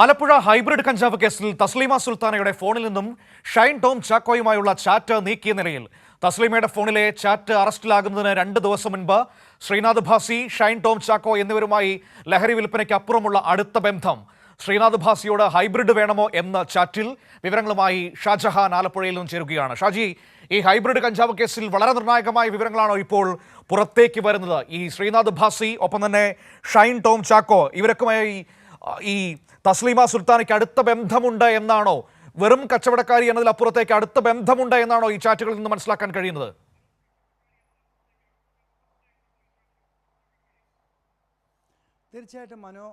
Alappuzha hybrid കഞ്ചാവ് കേസിൽ തസ്ലീമ സുൽത്താനയുടെ ഫോണിൽ നിന്നും ഷൈൻ ടോം ചാക്കോയുമായുള്ള ചാറ്റ് നീക്കിയ നിലയിൽ തസ്ലീമയുടെ ഫോണിലെ ചാറ്റ് അറസ്റ്റിലാകുന്നതിന് 2 ദിവസം മുൻപ് ശ്രീനാഥ് ഭാസി, ഷൈൻ ടോം ചാക്കോ എന്നിവരുമായി ലഹരി വിൽപ്പനയ്ക്ക് അപ്പുറമുള്ള അടുത്ത ബന്ധം. ശ്രീനാഥ് ഭാസിയോട് ഹൈബ്രിഡ് വേണമോ എന്ന ചാറ്റിൽ വിവരങ്ങളുമായി ഷാജഹാൻ ആലപ്പുഴയിൽ നിന്നും ചേരുകയാണ്. ഷാജി, ഈ ഹൈബ്രിഡ് കഞ്ചാവ് കേസിൽ വളരെ നിർണായകമായ വിവരങ്ങളാണോ ഇപ്പോൾ പുറത്തേക്ക് വരുന്നത്? ഈ ശ്രീനാഥ് ഭാസി ഒപ്പം തന്നെ ഷൈൻ ടോം ചാക്കോ ഇവരൊക്കെയുമായി ഈ തസ്ലീമ സുൽത്താനയ്ക്ക് അടുത്ത ബന്ധമുണ്ട് എന്നാണോ, വെറും കച്ചവടക്കാരി എന്നതിലപ്പുറത്തേക്ക് അടുത്ത ബന്ധമുണ്ട് എന്നാണോ ഈ ചാറ്റുകളിൽ നിന്ന് മനസ്സിലാക്കാൻ കഴിയുന്നത്? തീർച്ചയായിട്ടും മനോ,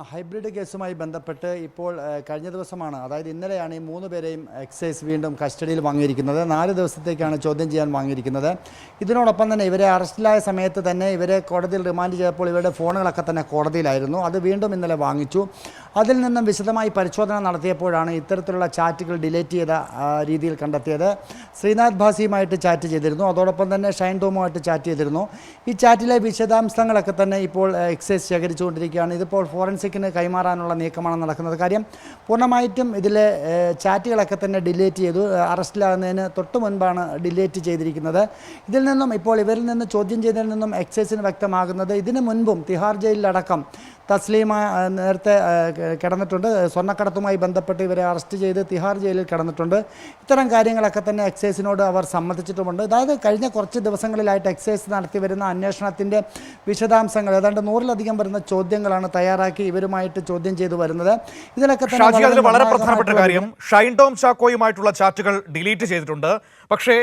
ഹൈബ്രിഡ് കേസുമായി ബന്ധപ്പെട്ട് ഇപ്പോൾ കഴിഞ്ഞ ദിവസമാണ്, അതായത് ഇന്നലെയാണ് ഈ 3 പേരെയും എക്സൈസ് വീണ്ടും കസ്റ്റഡിയിൽ വാങ്ങിയിരിക്കുന്നത്. 4 ദിവസത്തേക്കാണ് ചോദ്യം ചെയ്യാൻ വാങ്ങിയിരിക്കുന്നത്. ഇതിനോടൊപ്പം തന്നെ ഇവരെ അറസ്റ്റിലായ സമയത്ത് തന്നെ ഇവരെ കോടതിയിൽ റിമാൻഡ് ചെയ്തപ്പോൾ ഇവരുടെ ഫോണുകളൊക്കെ തന്നെ കോടതിയിലായിരുന്നു. അത് വീണ്ടും ഇന്നലെ വാങ്ങിച്ചു. അതിൽ നിന്നും വിശദമായി പരിശോധന നടത്തിയപ്പോഴാണ് ഇത്തരത്തിലുള്ള ചാറ്റുകൾ ഡിലീറ്റ് ചെയ്ത രീതിയിൽ കണ്ടെത്തിയത്. ശ്രീനാഥ് ഭാസിയുമായിട്ട് ചാറ്റ് ചെയ്തിരുന്നു, അതോടൊപ്പം തന്നെ ഷൈൻ ടോമുമായിട്ട് ചാറ്റ് ചെയ്തിരുന്നു. ഈ ചാറ്റിലെ വിശദാംശങ്ങളൊക്കെ തന്നെ ഇപ്പോൾ എക്സൈസ് ശേഖരിച്ചുകൊണ്ടിരിക്കുകയാണ്. ഇതിപ്പോൾ ഫോറൻസിക്കിന് കൈമാറാനുള്ള നീക്കമാണ് നടക്കുന്നത്. കാര്യം പൂർണ്ണമായിട്ടും ഇതിലെ ചാറ്റുകളൊക്കെ തന്നെ ഡിലീറ്റ് ചെയ്തു. അറസ്റ്റിലാകുന്നതിന് തൊട്ട് മുൻപാണ് ഡിലീറ്റ് ചെയ്തിരിക്കുന്നത്. ഇതിൽ നിന്നും ഇപ്പോൾ ഇവരിൽ നിന്ന് ചോദ്യം ചെയ്തതിൽ നിന്നും എക്സൈസിന് വ്യക്തമാകുന്നത് ഇതിനു മുൻപും തിഹാർ ജയിലിലടക്കം തസ്ലീമ നേരത്തെ കിടന്നിട്ടുണ്ട്. സ്വർണ്ണക്കടത്തുമായി ബന്ധപ്പെട്ട് ഇവരെ അറസ്റ്റ് ചെയ്ത് തിഹാർ ജയിലിൽ കിടന്നിട്ടുണ്ട്. ഇത്തരം കാര്യങ്ങളൊക്കെ തന്നെ എക്സൈസിനോട് അവർ സമ്മതിച്ചിട്ടുമുണ്ട്. അതായത് കഴിഞ്ഞ കുറച്ച് ദിവസങ്ങളിലായിട്ട് എക്സൈസ് നടത്തി വരുന്ന അന്വേഷണത്തിൻ്റെ വിശദാംശങ്ങൾ, ഏതാണ്ട് 100-ലധികം വരുന്ന ചോദ്യങ്ങളാണ് തയ്യാറാക്കി ഇവരുമായിട്ട് ചോദ്യം ചെയ്തു വരുന്നത്. ഇതിലൊക്കെ തന്നെ വളരെ പ്രധാനപ്പെട്ട കാര്യം, ഷൈൻ ടോം ചാക്കോയുമായിട്ടുള്ള ചാറ്റുകൾ ഡിലീറ്റ് ചെയ്തിട്ടുണ്ട്. പക്ഷേ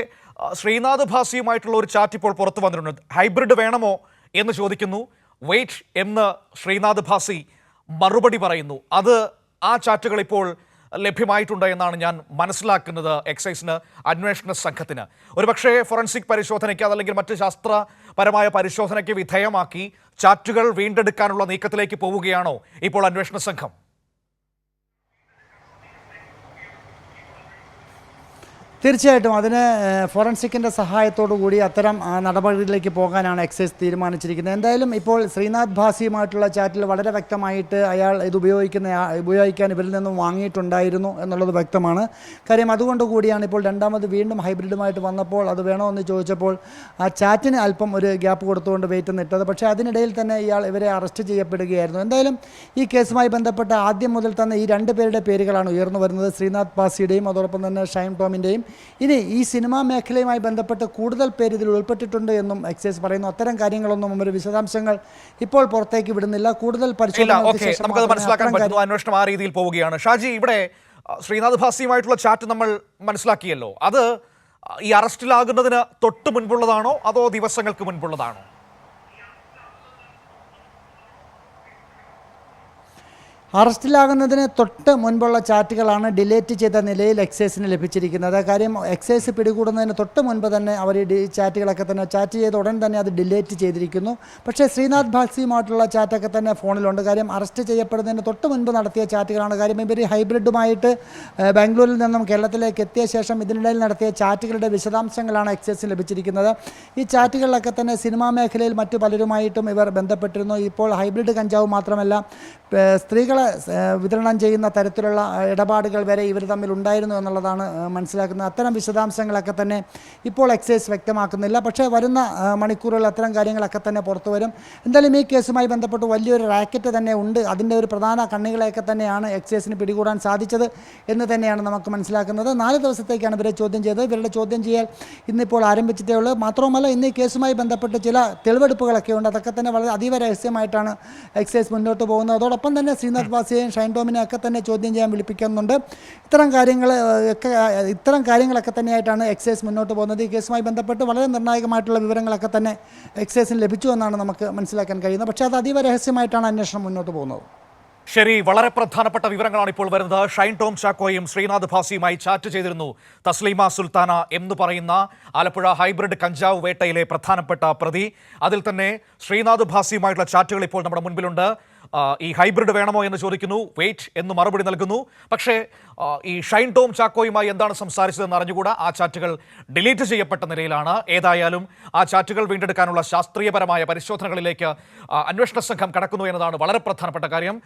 ശ്രീനാഥ് ഭാസിയുമായിട്ടുള്ള ഒരു ചാറ്റ് ഇപ്പോൾ പുറത്തു വന്നിട്ടുണ്ട്. ഹൈബ്രിഡ് വേണമോ എന്ന് ചോദിക്കുന്നു. വെയിറ്റ് എന്ന് ശ്രീനാഥ് ഭാസി മറുപടി പറയുന്നു. ആ ചാറ്റുകൾ ഇപ്പോൾ ലഭ്യമായിട്ടുണ്ട് എന്നാണ് ഞാൻ മനസ്സിലാക്കുന്നത്. എക്സൈസിന്, അന്വേഷണ സംഘത്തിന് ഒരുപക്ഷെ ഫോറൻസിക് പരിശോധനയ്ക്ക് അതല്ലെങ്കിൽ മറ്റ് ശാസ്ത്രപരമായ പരിശോധനയ്ക്ക് വിധേയമാക്കി ചാറ്റുകൾ വീണ്ടെടുക്കാനുള്ള നീക്കത്തിലേക്ക് പോവുകയാണോ ഇപ്പോൾ അന്വേഷണ സംഘം? തീർച്ചയായിട്ടും അതിന് ഫോറൻസിക്കിൻ്റെ സഹായത്തോടു കൂടി അത്തരം നടപടികളിലേക്ക് പോകാനാണ് എക്സൈസ് തീരുമാനിച്ചിരിക്കുന്നത്. എന്തായാലും ഇപ്പോൾ ശ്രീനാഥ് ഭാസിയുമായിട്ടുള്ള ചാറ്റിൽ വളരെ വ്യക്തമായിട്ട് അയാൾ ഇത് ഉപയോഗിക്കാൻ ഇവരിൽ നിന്നും വാങ്ങിയിട്ടുണ്ടായിരുന്നു എന്നുള്ളത് വ്യക്തമാണ്. കാര്യം അതുകൊണ്ട് കൂടിയാണ് ഇപ്പോൾ രണ്ടാമത് വീണ്ടും ഹൈബ്രിഡുമായിട്ട് വന്നപ്പോൾ അത് വേണോ എന്ന് ചോദിച്ചപ്പോൾ ആ ചാറ്റിന് അല്പം ഒരു ഗ്യാപ്പ് കൊടുത്തുകൊണ്ട് വെയിറ്റ് നിട്ടത്. പക്ഷേ അതിനിടയിൽ തന്നെ ഇവരെ അറസ്റ്റ് ചെയ്യപ്പെടുകയായിരുന്നു. എന്തായാലും ഈ കേസുമായി ബന്ധപ്പെട്ട് ആദ്യം മുതൽ തന്നെ ഈ 2 പേരുടെ പേരുകളാണ് ഉയർന്നു വരുന്നത്, ശ്രീനാഥ് ഭാസിയുടെയും അതോടൊപ്പം തന്നെ ഷൈൻ ടോമിൻ്റെയും. ഇനി ഈ സിനിമാ മേഖലയുമായി ബന്ധപ്പെട്ട് കൂടുതൽ പേര് ഇതിൽ ഉൾപ്പെട്ടിട്ടുണ്ട് എന്നും എക്സൈസ് പറയുന്നു. അത്തരം കാര്യങ്ങളൊന്നും ഒരു വിശദാംശങ്ങൾ ഇപ്പോൾ പുറത്തേക്ക് വിടുന്നില്ല. കൂടുതൽ അന്വേഷണം ആ രീതിയിൽ പോവുകയാണ്. ഷാജി, ഇവിടെ ശ്രീനാഥ് ഭാസിയുമായിട്ടുള്ള ചാറ്റ് നമ്മൾ മനസ്സിലാക്കിയല്ലോ. അത് ഈ അറസ്റ്റിലാകുന്നതിന് തൊട്ട് മുൻപുള്ളതാണോ അതോ ദിവസങ്ങൾക്ക് മുൻപുള്ളതാണോ? അറസ്റ്റിലാകുന്നതിന് തൊട്ട് മുൻപുള്ള ചാറ്റുകളാണ് ഡിലീറ്റ് ചെയ്ത നിലയിൽ എക്സൈസിന് ലഭിച്ചിരിക്കുന്നത്. കാര്യം എക്സൈസ് പിടികൂടുന്നതിന് തൊട്ട് മുൻപ് തന്നെ അവർ ഈ ചാറ്റുകളൊക്കെ തന്നെ ചാറ്റ് ചെയ്ത ഉടൻ തന്നെ അത് ഡിലീറ്റ് ചെയ്തിരിക്കുന്നു. പക്ഷേ ശ്രീനാഥ് ഭാസിയുമായിട്ടുള്ള ചാറ്റൊക്കെ തന്നെ ഫോണിലുണ്ട്. കാര്യം അറസ്റ്റ് ചെയ്യപ്പെടുന്നതിന് തൊട്ട് മുൻപ് നടത്തിയ ചാറ്റുകളാണ്. കാര്യം ഇവർ ഹൈബ്രിഡുമായിട്ട് ബാംഗ്ലൂരിൽ നിന്നും കേരളത്തിലേക്ക് എത്തിയ ശേഷം ഇതിനിടയിൽ നടത്തിയ ചാറ്റുകളുടെ വിശദാംശങ്ങളാണ് എക്സൈസിന് ലഭിച്ചിരിക്കുന്നത്. ഈ ചാറ്റുകളിലൊക്കെ തന്നെ സിനിമാ മേഖലയിൽ മറ്റു പലരുമായിട്ടും ഇവർ ബന്ധപ്പെട്ടിരുന്നു. ഇപ്പോൾ ഹൈബ്രിഡ് കഞ്ചാവ് മാത്രമല്ല, സ്ത്രീകളെ വിതരണം ചെയ്യുന്ന തരത്തിലുള്ള ഇടപാടുകൾ വരെ ഇവർ തമ്മിൽ ഉണ്ടായിരുന്നു എന്നുള്ളതാണ് മനസ്സിലാക്കുന്നത്. അത്തരം വിശദാംശങ്ങളൊക്കെ തന്നെ ഇപ്പോൾ എക്സൈസ് വ്യക്തമാക്കുന്നില്ല. പക്ഷേ വരുന്ന മണിക്കൂറുകളിൽ അത്തരം കാര്യങ്ങളൊക്കെ തന്നെ പുറത്തു വരും. എന്തായാലും ഈ കേസുമായി ബന്ധപ്പെട്ട് വലിയൊരു റാക്കറ്റ് തന്നെ ഉണ്ട്. അതിൻ്റെ ഒരു പ്രധാന കണ്ണികളെയൊക്കെ തന്നെയാണ് എക്സൈസിന് പിടികൂടാൻ സാധിച്ചത് എന്ന് തന്നെയാണ് നമുക്ക് മനസ്സിലാക്കുന്നത്. 4 ദിവസത്തേക്കാണ് ഇവരെ ചോദ്യം ചെയ്തത്. ഇവരുടെ ചോദ്യം ചെയ്യൽ ഇന്നിപ്പോൾ ആരംഭിച്ചിട്ടേ ഉള്ളൂ. മാത്രവുമല്ല, ഇന്ന് ഈ കേസുമായി ബന്ധപ്പെട്ട് ചില തെളിവെടുപ്പുകളൊക്കെ ഉണ്ട്. അതൊക്കെ തന്നെ വളരെ അതീവ രഹസ്യമായിട്ടാണ് എക്സൈസ് മുന്നോട്ട് പോകുന്നത്. അതോടൊപ്പം തന്നെ ശ്രീനാഥ് ഭാസിയെയും ഷൈൻ ടോമിനെ ഒക്കെ തന്നെ ചോദ്യം ചെയ്യാൻ വിളിപ്പിക്കുന്നുണ്ട്. ഇത്തരം കാര്യങ്ങളൊക്കെ തന്നെയായിട്ടാണ് എക്സൈസ് മുന്നോട്ട് പോകുന്നത്. ഈ കേസുമായി ബന്ധപ്പെട്ട് വളരെ നിർണായകമായിട്ടുള്ള വിവരങ്ങളൊക്കെ തന്നെ എക്സൈസിന് ലഭിച്ചു എന്നാണ് നമുക്ക് മനസ്സിലാക്കാൻ കഴിയുന്നത്. പക്ഷേ അത് അതീവ രഹസ്യമായിട്ടാണ് അന്വേഷണം മുന്നോട്ട് പോകുന്നത്. ശരി, വളരെ പ്രധാനപ്പെട്ട വിവരങ്ങളാണ് ഇപ്പോൾ വരുന്നത്. ഷൈൻ ടോം ചാക്കോയും ശ്രീനാഥ് ഭാസിയുമായി ചാറ്റ് ചെയ്തിരുന്നു തസ്ലീമ സുൽത്താന എന്ന് പറയുന്ന ആലപ്പുഴ ഹൈബ്രിഡ് കഞ്ചാവ് വേട്ടയിലെ പ്രധാനപ്പെട്ട പ്രതി. അതിൽ തന്നെ ശ്രീനാഥ് ഭാസിയുമായിട്ടുള്ള ചാറ്റുകൾ ഇപ്പോൾ നമ്മുടെ മുൻപിലുണ്ട്. ഈ ഹൈബ്രിഡ് വേണമോ എന്ന് ചോദിക്കുന്നു, വെയിറ്റ് എന്ന് മറുപടി നൽകുന്നു. പക്ഷേ ഈ ഷൈൻ ടോം ചാക്കോയുമായി എന്താണ് സംസാരിച്ചതെന്ന് അറിഞ്ഞുകൂടാ. ആ ചാറ്റുകൾ ഡിലീറ്റ് ചെയ്യപ്പെട്ട നിലയിലാണ്. ഏതായാലും ആ ചാറ്റുകൾ വീണ്ടെടുക്കാനുള്ള ശാസ്ത്രീയപരമായ പരിശോധനകളിലേക്ക് അന്വേഷണ സംഘം കടക്കുന്നു എന്നതാണ് വളരെ പ്രധാനപ്പെട്ട കാര്യം.